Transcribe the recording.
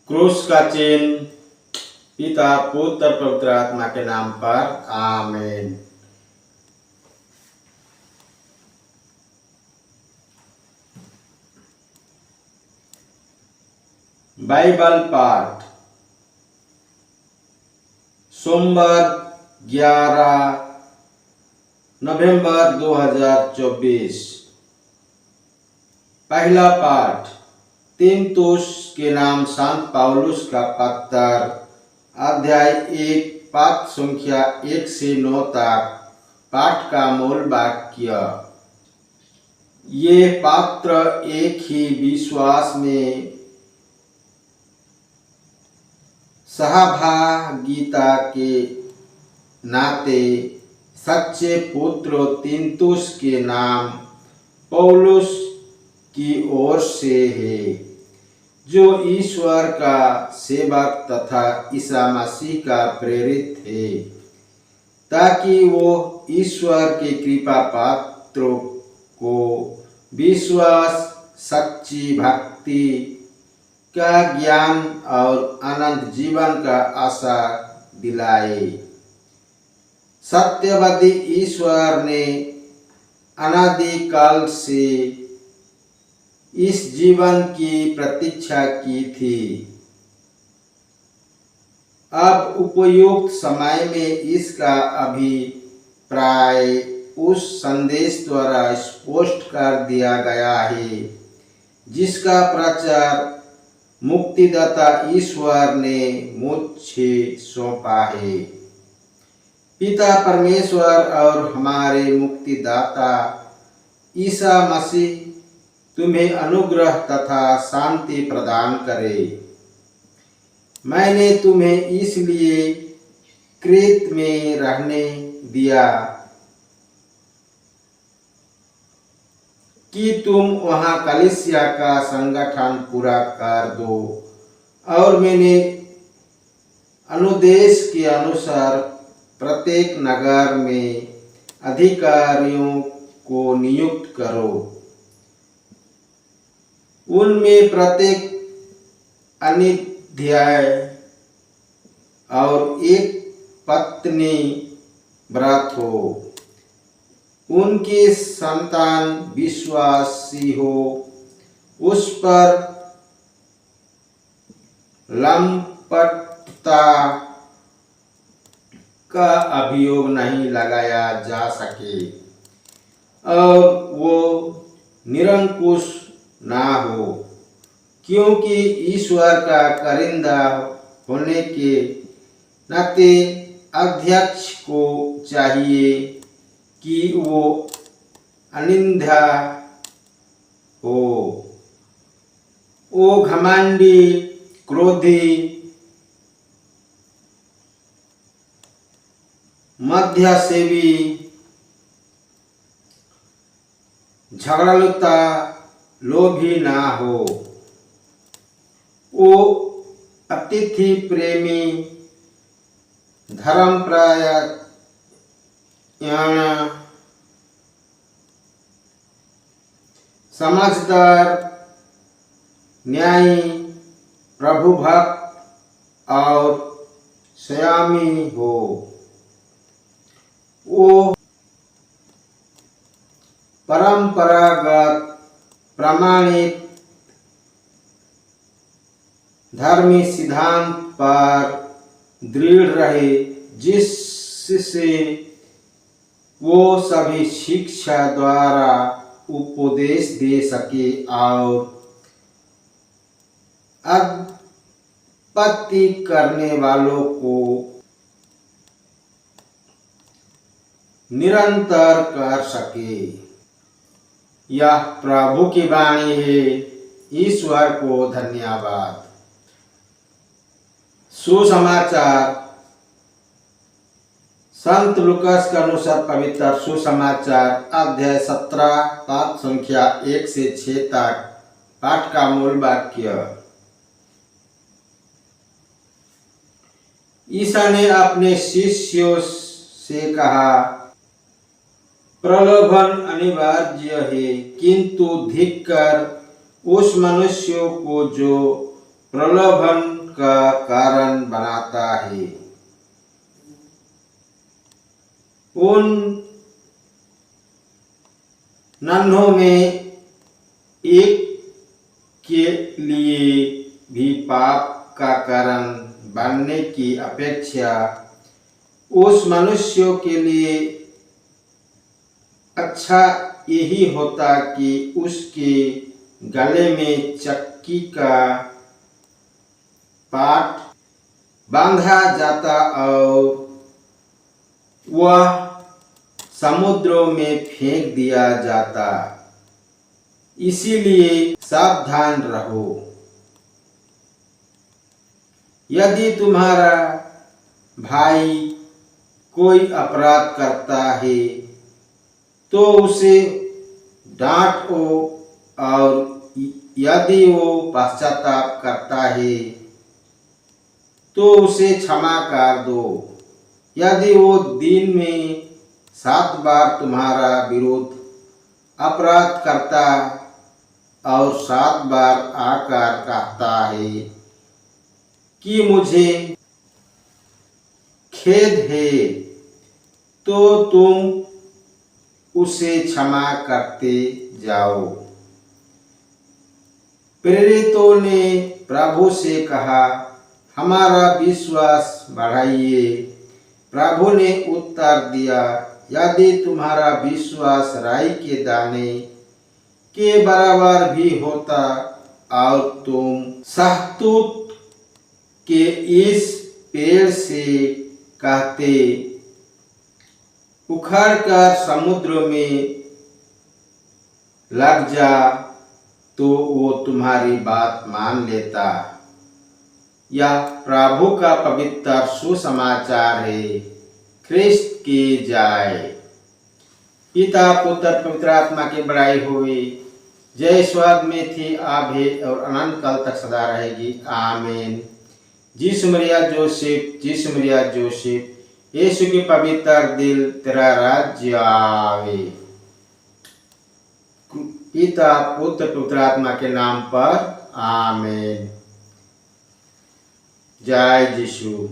क्रूस का चिन्ह पिता पुत्र पवित्र आत्मा के नाम पर आमीन। बाइबल पाठ सोमवार 11 नवंबर 2024। पहला पाठ तीमुथियुस के नाम संत पौलुस का पत्र, अध्याय 1 पद संख्या 1 से 9 तक। पाठ का मूल वाक्य। ये पात्र एक ही विश्वास में सहभागिता के नाते सच्चे पुत्र तीमुथियुस के नाम पौलुस की ओर से है, जो ईश्वर का सेवक तथा ईसा मसीह का प्रेरित है, ताकि वो ईश्वर के कृपा पात्रों को विश्वास, सच्ची भक्ति का ज्ञान और अनंत जीवन का आशा दिलाए। सत्यवादी ईश्वर ने अनादि काल से इस जीवन की प्रतीक्षा की थी। अब उपयुक्त समय में इसका अभिप्राय उस संदेश द्वारा स्पष्ट कर दिया गया है, जिसका प्रचार मुक्तिदाता ईश्वर ने मुझे सौंपा है। पिता परमेश्वर और हमारे मुक्तिदाता ईसा मसीह तुम्हें अनुग्रह तथा शांति प्रदान करे। मैंने तुम्हें इसलिए क्रेत में रहने दिया कि तुम वहां कलीसिया का संगठन पूरा कर दो, और मैंने अनुदेश के अनुसार प्रत्येक नगर में अधिकारियों को नियुक्त करो। उनमें प्रत्येक अनिध्याय और एक पत्नी व्रत हो, उनकी संतान विश्वासी हो, उस पर लंपटता का अभियोग नहीं लगाया जा सके, और वो निरंकुश ना हो, क्योंकि ईश्वर का करिंदा होने के नाते अध्यक्ष को चाहिए कि वो अनिंदा हो, वो घमंडी, क्रोधी, मध्यसेवी, झगड़ालुता, लोभी ना हो। वो अतिथि प्रेमी, धर्मपरायण, समझदार, न्यायी, प्रभुभक्त और संयमी हो। वो परंपरागत, प्रमाणित धर्मी सिद्धांत पर दृढ़ रहे, जिससे वो सभी शिक्षा द्वारा उपदेश दे सके और आपत्ति करने वालों को निरंतर कर सके। यह प्रभु की वाणी है। ईश्वर को धन्यवाद। सुसमाचार। संत लूकास के अनुसार पवित्र सुसमाचार, अध्याय 17 पद संख्या 1 से 6 तक। पाठ का मूल वाक्य। ईसा ने अपने शिष्यों से कहा, प्रलोभन अनिवार्य है, किंतु धिक्कार उस मनुष्यों को जो प्रलोभन का कारण बनाता है। उन नन्हों में एक के लिए भी पाप का कारण बनने की अपेक्षा उस मनुष्य के लिए अच्छा यही होता कि उसके गले में चक्की का पाट बांधा जाता और वह समुद्रों में फेंक दिया जाता। इसीलिए सावधान रहो। यदि तुम्हारा भाई कोई अपराध करता है तो उसे डांटो, और यदि वो पश्चाताप करता है तो उसे क्षमा कर दो। यदि वो दिन में 7 बार तुम्हारा विरोध अपराध करता और 7 बार आकर कहता है कि मुझे खेद है, तो तुम उसे क्षमा करते जाओ। प्रेरितों ने प्रभु से कहा, हमारा विश्वास बढ़ाइए। प्रभु ने उत्तर दिया, यदि तुम्हारा विश्वास राई के दाने के बराबर भी होता और तुम शहतूत के इस पेड़ से कहते, उखड़कर समुद्र में लग जा, तो वो तुम्हारी बात मान लेता। यह प्रभु का पवित्र सुसमाचार है। ख्रिस्त की जाय। पिता पुत्र पवित्र आत्मा की बड़ाई हुई। जय स्वर्ग में थी, अब है और अनंत काल तक सदा रहेगी। आमीन। यीशु मरिया जोसेफ, यीशु मरिया जोसेफ, यीशु के पवित्र दिल, तेरा राज्य आवे। पिता पुत्र पवित्र आत्मा के नाम पर आमीन। जय यीशु।